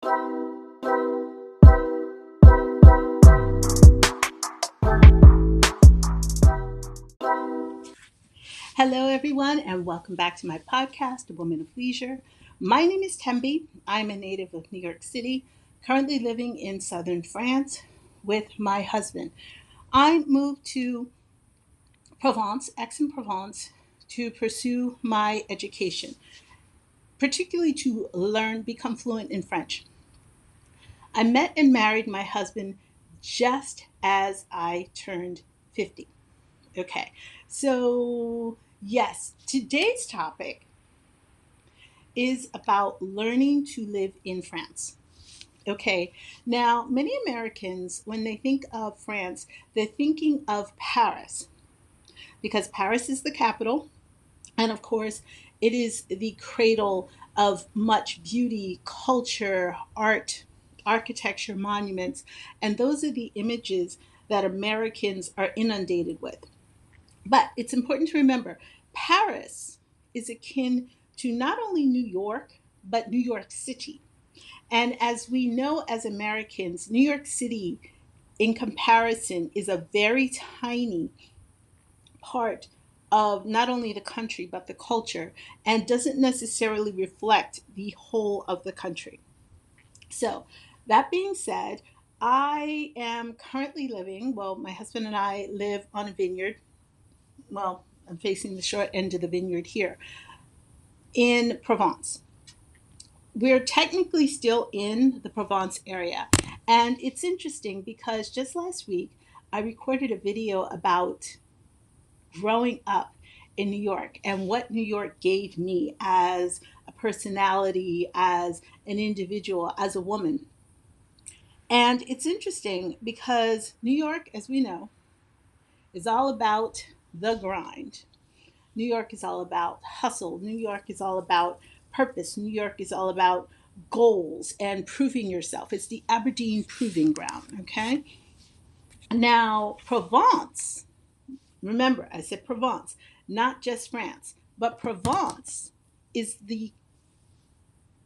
Hello, everyone, and welcome back to my podcast, A Woman of Leisure. My name is Tembi. I'm a native of New York City, currently living in southern France with my husband. I moved to Provence, Aix-en-Provence, to pursue my education, particularly to become fluent in French. I met and married my husband just as I turned 50. Okay, so yes, today's topic is about learning to live in France. Okay, now many Americans, when they think of France, they're thinking of Paris because Paris is the capital. And of course, it is the cradle of much beauty, culture, art, architecture, monuments. And those are the images that Americans are inundated with. But it's important to remember Paris is akin to not only New York, but New York City. And as we know as Americans, New York City, in comparison, is a very tiny part of not only the country, but the culture, and doesn't necessarily reflect the whole of the country. So, that being said, I am currently living, well, my husband and I live on a vineyard. Well, I'm facing the short end of the vineyard here in Provence. We're technically still in the Provence area. And it's interesting because just last week, I recorded a video about growing up in New York and what New York gave me as a personality, as an individual, as a woman. And it's interesting because New York, as we know, is all about the grind. New York is all about hustle. New York is all about purpose. New York is all about goals and proving yourself. It's the Aberdeen proving ground, okay? Now, Provence, remember, I said Provence, not just France, but Provence is the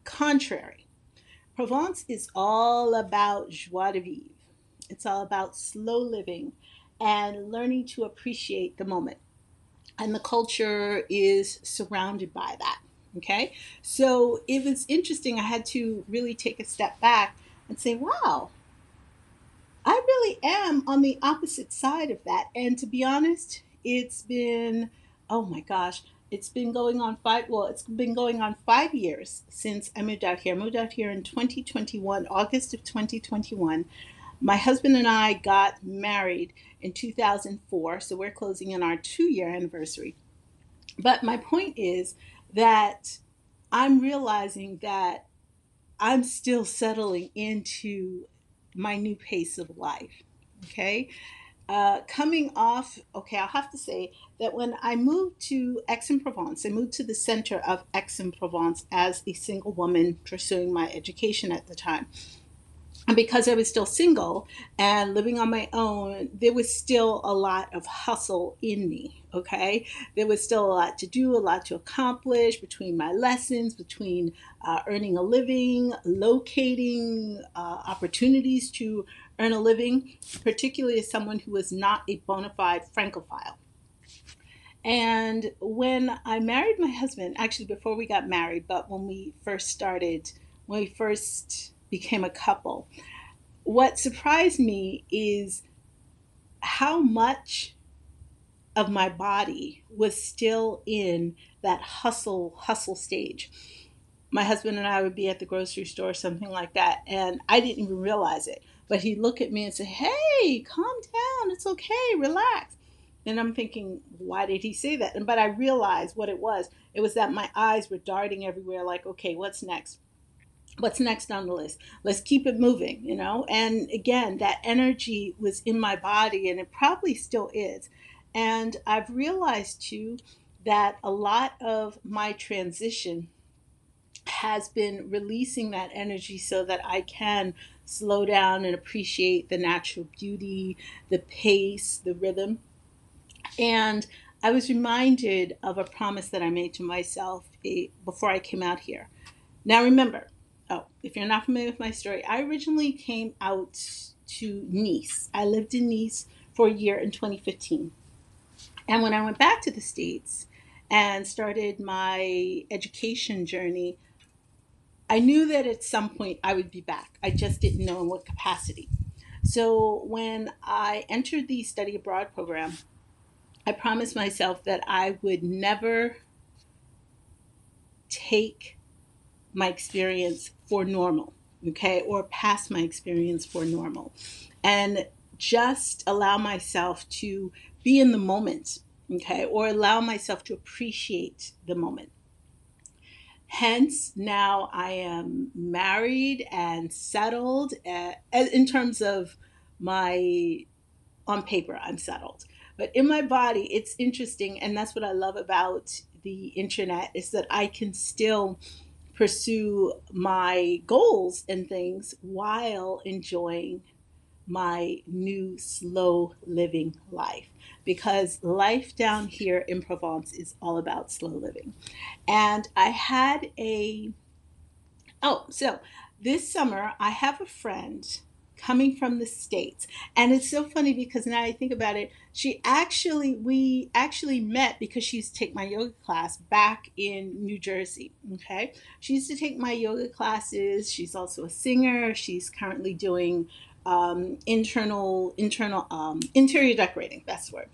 contrary. Provence is all about joie de vivre. It's all about slow living and learning to appreciate the moment. And the culture is surrounded by that. Okay. So it was interesting. I had to really take a step back and say, wow, I really am on the opposite side of that. And to be honest, it's been, oh my gosh, it's been going on 5 years since I moved out here. I moved out here in 2021, August of 2021. My husband and I got married in 2004, so we're closing in our 2 year anniversary. But my point is that I'm realizing that I'm still settling into my new pace of life. Okay. Coming off, okay, I'll have to say that when I moved to Aix-en-Provence, I moved to the center of Aix-en-Provence as a single woman pursuing my education at the time. And because I was still single and living on my own, there was still a lot of hustle in me. Okay. There was still a lot to do, a lot to accomplish between my lessons, between earning a living, locating opportunities to earn a living, particularly as someone who was not a bona fide Francophile. And when I married my husband, actually before we got married, but when we first became a couple, what surprised me is how much of my body was still in that hustle stage. My husband and I would be at the grocery store, something like that, and I didn't even realize it. But he'd look at me and say, "Hey, calm down. It's okay. Relax." And I'm thinking, why did he say that? But I realized what it was. It was that my eyes were darting everywhere, like, okay, what's next? What's next on the list? Let's keep it moving. And again, that energy was in my body and it probably still is. And I've realized too that a lot of my transition has been releasing that energy so that I can slow down and appreciate the natural beauty, the pace, the rhythm. And I was reminded of a promise that I made to myself before I came out here. Now, remember, Oh, if you're not familiar with my story, I originally came out to Nice. I lived in Nice for a year in 2015. And when I went back to the States and started my education journey, I knew that at some point I would be back. I just didn't know in what capacity. So when I entered the study abroad program, I promised myself that I would never take my experience for normal, okay, or pass my experience for normal, and just allow myself to be in the moment, okay, or allow myself to appreciate the moment. Hence, now I am married and settled in terms of my, on paper, I'm settled. But in my body, it's interesting. And that's what I love about the internet is that I can still pursue my goals and things while enjoying my new slow living life, because life down here in Provence is all about slow living. And I had a, oh, so this summer I have a friend coming from the States. And it's so funny because now I think about it, we actually met because she used to take my yoga class back in New Jersey. Okay. She used to take my yoga classes. She's also a singer. She's currently doing interior decorating. That's the word,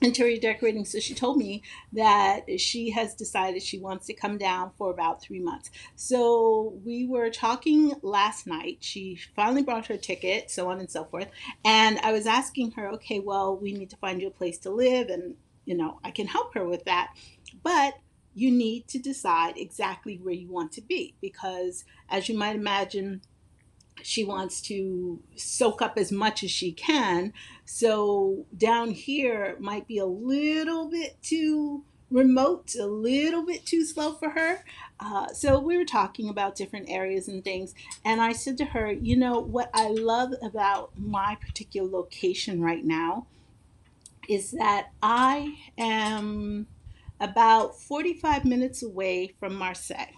interior decorating. So she told me that she has decided she wants to come down for about 3 months. So we were talking last night. She finally bought her ticket, so on and so forth. And I was asking her, okay, well, we need to find you a place to live, and I can help her with that. But you need to decide exactly where you want to be, because as you might imagine, she wants to soak up as much as she can. So down here might be a little bit too remote, a little bit too slow for her. So we were talking about different areas and things. And I said to her, what I love about my particular location right now is that I am about 45 minutes away from Marseille.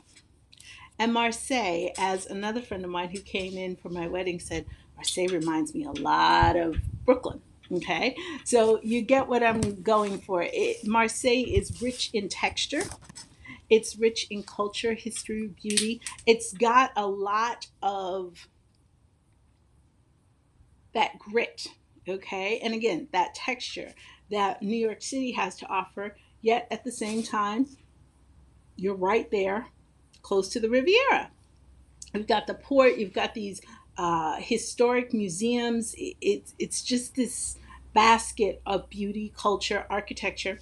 And Marseille, as another friend of mine who came in for my wedding said, Marseille reminds me a lot of Brooklyn. Okay, so you get what I'm going for. Marseille is rich in texture, it's rich in culture, history, beauty. It's got a lot of that grit, okay, and again, that texture that New York City has to offer, yet at the same time, you're right there close to the Riviera. You've got the port, you've got these historic museums. It's just this basket of beauty, culture, architecture.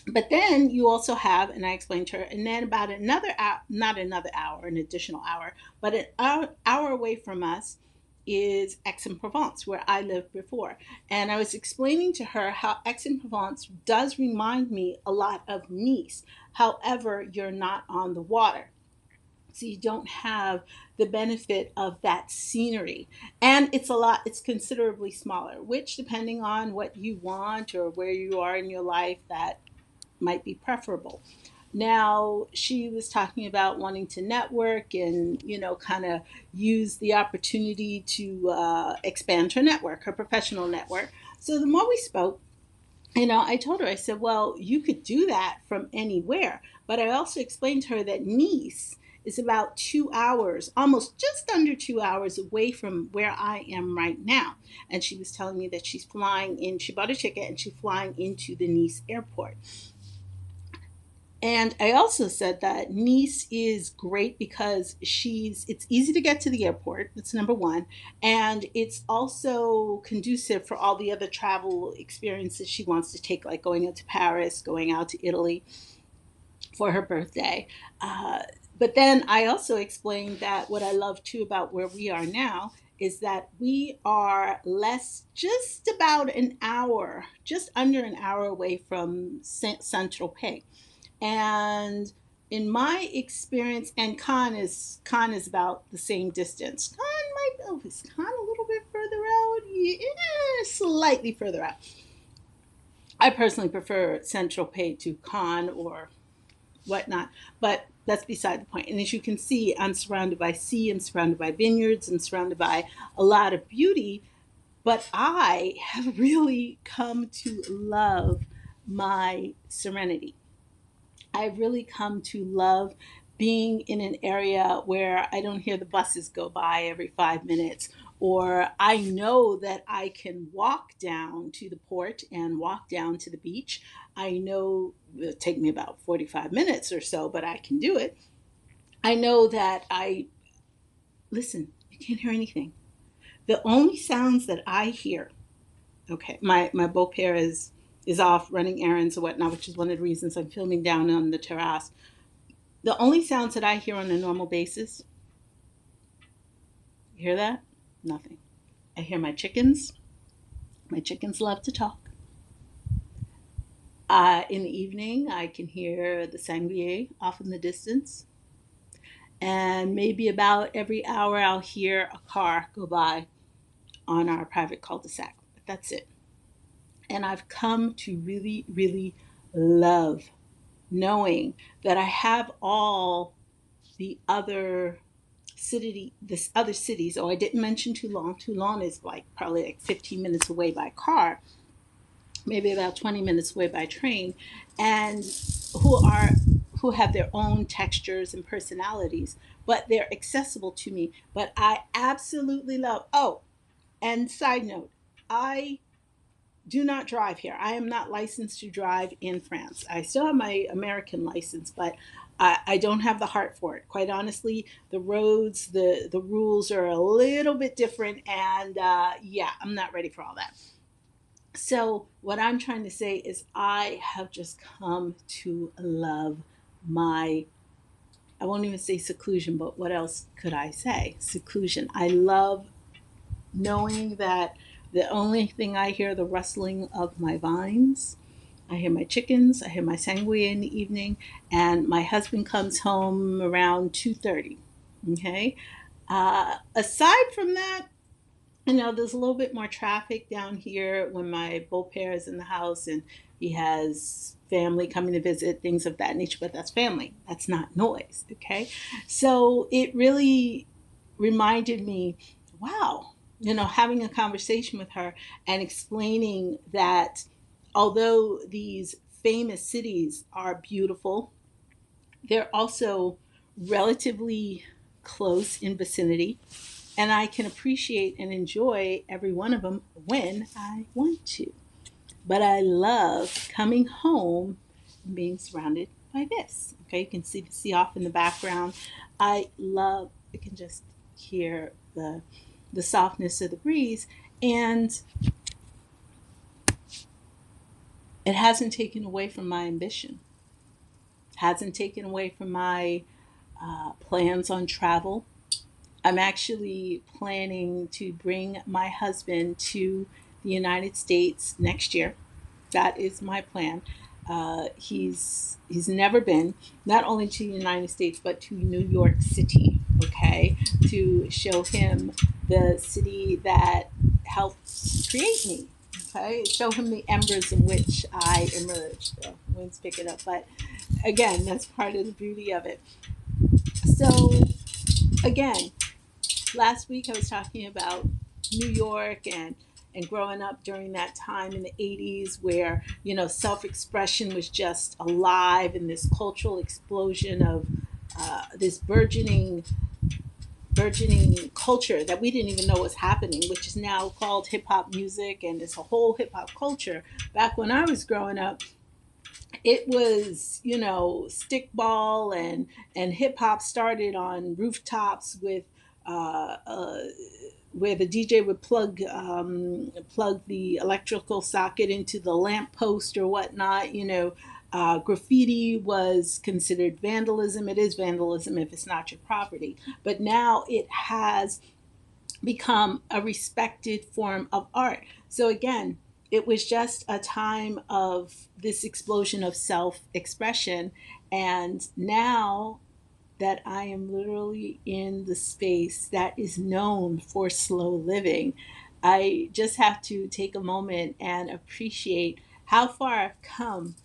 But then you also have, and I explained to her, and then about another hour, not another hour, an additional hour, but an hour away from us is Aix-en-Provence, where I lived before. And I was explaining to her how Aix-en-Provence does remind me a lot of Nice. However, you're not on the water, so you don't have the benefit of that scenery, and it's considerably smaller, which depending on what you want or where you are in your life, that might be preferable. Now, she was talking about wanting to network and kind of use the opportunity to expand her network, her professional network. So the more we spoke, I told her, I said, well, you could do that from anywhere. But I also explained to her that Nice is about 2 hours, almost just under 2 hours away from where I am right now. And she was telling me that she's flying in, she bought a ticket and she's flying into the Nice airport. And I also said that Nice is great because it's easy to get to the airport. That's number one. And it's also conducive for all the other travel experiences she wants to take, like going out to Paris, going out to Italy for her birthday. But then I also explained that what I love too about where we are now is that we are just about an hour, just under an hour away from Saint-Tropez. And in my experience, and Cannes is about the same distance. Is Cannes a little bit further out? Yeah, slightly further out. I personally prefer Saint Tropez to Cannes or whatnot. But that's beside the point. And as you can see, I'm surrounded by sea, I'm surrounded by vineyards, I'm surrounded by a lot of beauty. But I have really come to love my serenity. I've really come to love being in an area where I don't hear the buses go by every 5 minutes, or I know that I can walk down to the port and walk down to the beach. I know it'll take me about 45 minutes or so, but I can do it. I know that listen, you can't hear anything. The only sounds that I hear, okay, my beau pair is off running errands or whatnot, which is one of the reasons I'm filming down on the terrace. The only sounds that I hear on a normal basis, you hear that? Nothing. I hear my chickens. My chickens love to talk. In the evening, I can hear the sanglier off in the distance. And maybe about every hour, I'll hear a car go by on our private cul-de-sac. But that's it. And I've come to really, really love knowing that I have all the other this other cities. Oh, I didn't mention Toulon. Toulon is like probably like 15 minutes away by car, maybe about 20 minutes away by train, and who are who have their own textures and personalities, but they're accessible to me. But I absolutely love. Oh, and side note, I do not drive here. I am not licensed to drive in France. I still have my American license, but I don't have the heart for it. Quite honestly, the roads, the rules are a little bit different, and yeah, I'm not ready for all that. So what I'm trying to say is, I have just come to love my. I won't even say seclusion, but what else could I say? Seclusion. I love knowing that the only thing I hear the rustling of my vines. I hear my chickens. I hear my sanguine in the evening, and my husband comes home around 2:30. Okay. Aside from that, there's a little bit more traffic down here when my beau pair is in the house and he has family coming to visit, things of that nature. But that's family. That's not noise. Okay. So it really reminded me, wow, having a conversation with her and explaining that although these famous cities are beautiful, they're also relatively close in vicinity, and I can appreciate and enjoy every one of them when I want to. But I love coming home and being surrounded by this. Okay, you can see the sea off in the background. I can just hear the softness of the breeze, and it hasn't taken away from my ambition. Hasn't taken away from my plans on travel. I'm actually planning to bring my husband to the United States next year. That is my plan. He's never been, not only to the United States but to New York City. Okay, to show him the city that helped create me. Okay, show him the embers in which I emerged. The winds pick it up, but again, that's part of the beauty of it. So again, last week I was talking about New York and growing up during that time in the 80s where self-expression was just alive, and this cultural explosion of this burgeoning culture that we didn't even know was happening, which is now called hip hop music, and it's a whole hip hop culture. Back when I was growing up, it was stickball, and hip hop started on rooftops with uh, uh, where the DJ would plug the electrical socket into the lamp post or whatnot. Graffiti was considered vandalism. It is vandalism if it's not your property, but now it has become a respected form of art. So again, it was just a time of this explosion of self expression. And now that I am literally in the space that is known for slow living, I just have to take a moment and appreciate how far I've come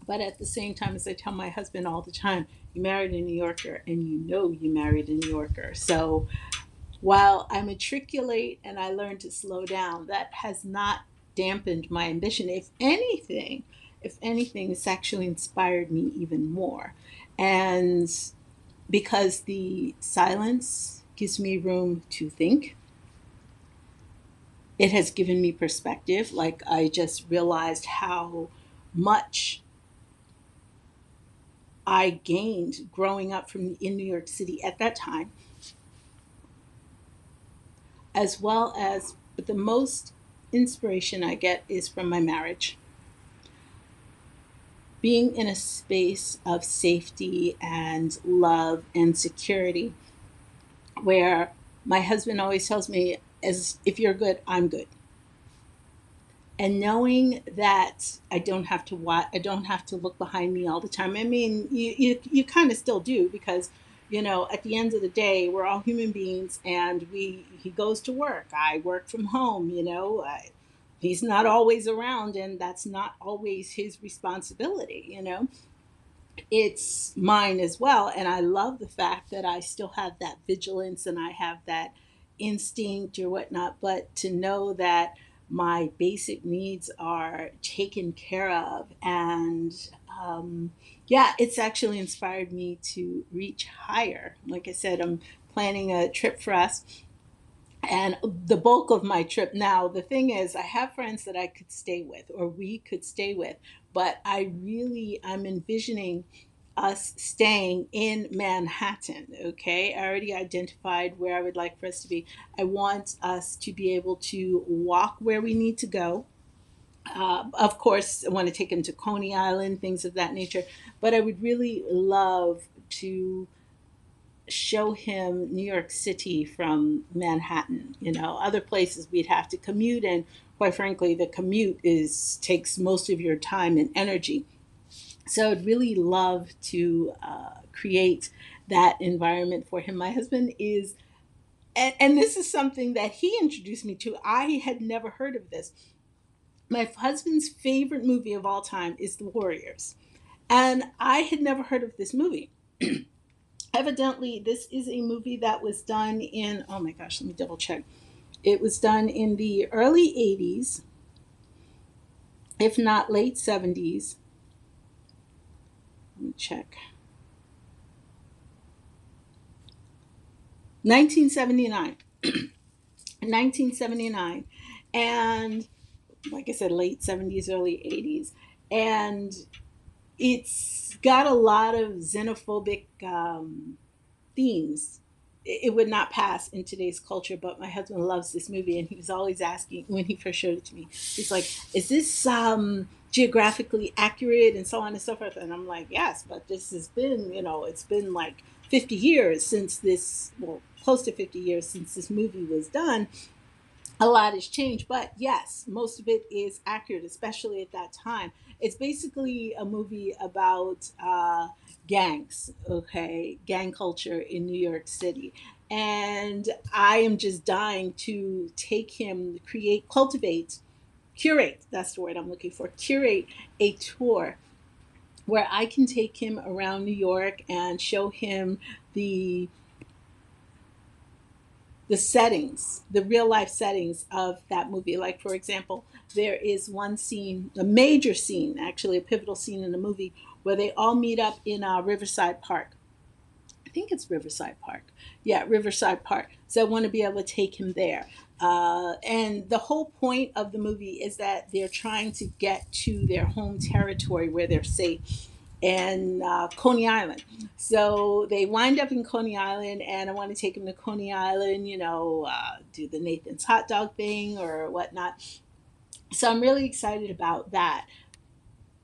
But at the same time, as I tell my husband all the time, you married a New Yorker and you know you married a New Yorker. So while I matriculate and I learn to slow down, that has not dampened my ambition. If anything, it's actually inspired me even more. And because the silence gives me room to think, it has given me perspective. Like I just realized how much I gained growing up in New York City at that time, as well as, but the most inspiration I get is from my marriage. Being in a space of safety and love and security, where my husband always tells me, as if you're good, I'm good. And knowing that I don't have to look behind me all the time. I mean, you kind of still do, because at the end of the day, we're all human beings, and he goes to work. I work from home. He's not always around, and that's not always his responsibility. It's mine as well. And I love the fact that I still have that vigilance and I have that instinct or whatnot. But to know that my basic needs are taken care of, and yeah, it's actually inspired me to reach higher. Like I said, I'm planning a trip for us, and the bulk of my trip now, the thing is, I have friends that I could stay with, or we could stay with, but I'm envisioning us staying in Manhattan. Okay, I already identified where I would like for us to be. I want us to be able to walk where we need to go. Of course, I want to take him to Coney Island, things of that nature, but I would really love to show him New York City from Manhattan. Other places we'd have to commute, and quite frankly, the commute is takes most of your time and energy. So I'd really love to create that environment for him. My husband is, and this is something that he introduced me to. I had never heard of this. My husband's favorite movie of all time is The Warriors, and I had never heard of this movie. Evidently, this is a movie that was done in, oh my gosh, let me double check. It was done in the early 80s, if not late 70s. Let me check. 1979. 1979. And like I said, late 70s, early 80s. And it's got a lot of xenophobic themes. It would not pass in today's culture, but my husband loves this movie, and he was always asking when he first showed it to me. He's like, "Is this geographically accurate?" and so on and so forth. And I'm like, "Yes, but this has been, it's been like 50 years since this, well, close to 50 years since this movie was done. A lot has changed, but yes, most of it is accurate, especially at that time. It's basically a movie about gangs, okay, gang culture in New York City. And I am just dying to take him, curate, that's the word I'm looking for, curate a tour where I can take him around New York and show him the the settings, the real life settings of that movie. Like, for example, there is one scene, a major scene, actually, a pivotal scene in the movie, where they all meet up in Riverside Park. I think it's Riverside Park. Yeah, Riverside Park. So I want to be able to take him there. And the whole point of the movie is that they're trying to get to their home territory where they're safe, and Coney Island. So they wind up in Coney Island, and I want to take them to Coney Island, do the Nathan's hot dog thing or whatnot. So I'm really excited about that.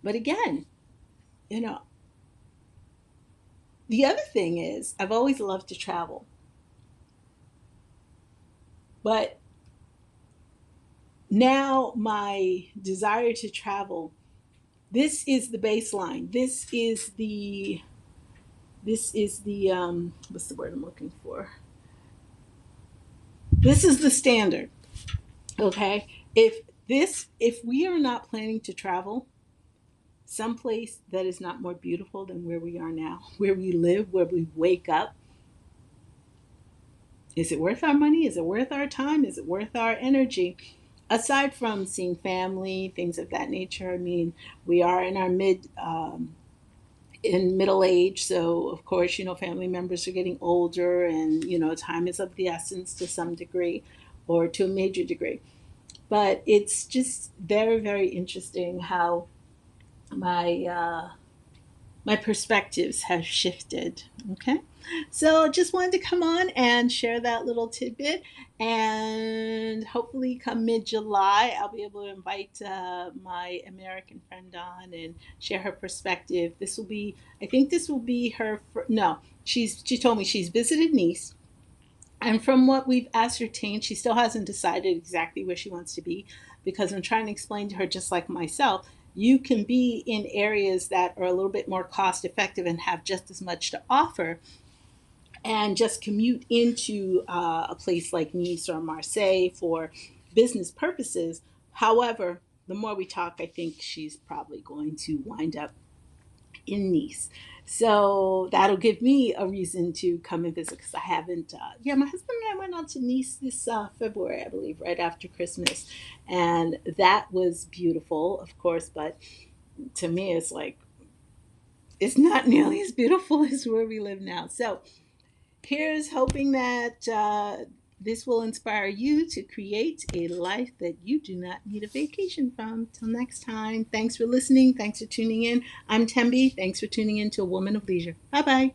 But again, you know, the other thing is I've always loved to travel, but now my desire to travel, this is the baseline. This is the what's the word I'm looking for? This is the standard. Okay, if we are not planning to travel, someplace that is not more beautiful than where we are now, where we live, where we wake up. Is it worth our money? Is it worth our time? Is it worth our energy? Aside from seeing family, things of that nature, I mean, we are in our in middle age, so of course, family members are getting older, and time is of the essence to some degree, or to a major degree. But it's just very, very interesting how my my perspectives have shifted. Okay. So just wanted to come on and share that little tidbit. And hopefully, come mid July, I'll be able to invite my American friend on and share her perspective. I think this will be her, no, she told me she's visited Nice. And from what we've ascertained, she still hasn't decided exactly where she wants to be, because I'm trying to explain to her, just like myself, you can be in areas that are a little bit more cost effective and have just as much to offer, and just commute into a place like Nice or Marseille for business purposes. However, the more we talk, I think she's probably going to wind up in Nice. So that'll give me a reason to come and visit, because I haven't. Yeah, my husband and I went out to Nice this February, I believe, right after Christmas. And that was beautiful, of course, but to me, it's like, it's not nearly as beautiful as where we live now. So here's hoping that this will inspire you to create a life that you do not need a vacation from. Till next time, thanks for listening. Thanks for tuning in. I'm Tembi. Thanks for tuning in to A Woman of Leisure. Bye bye.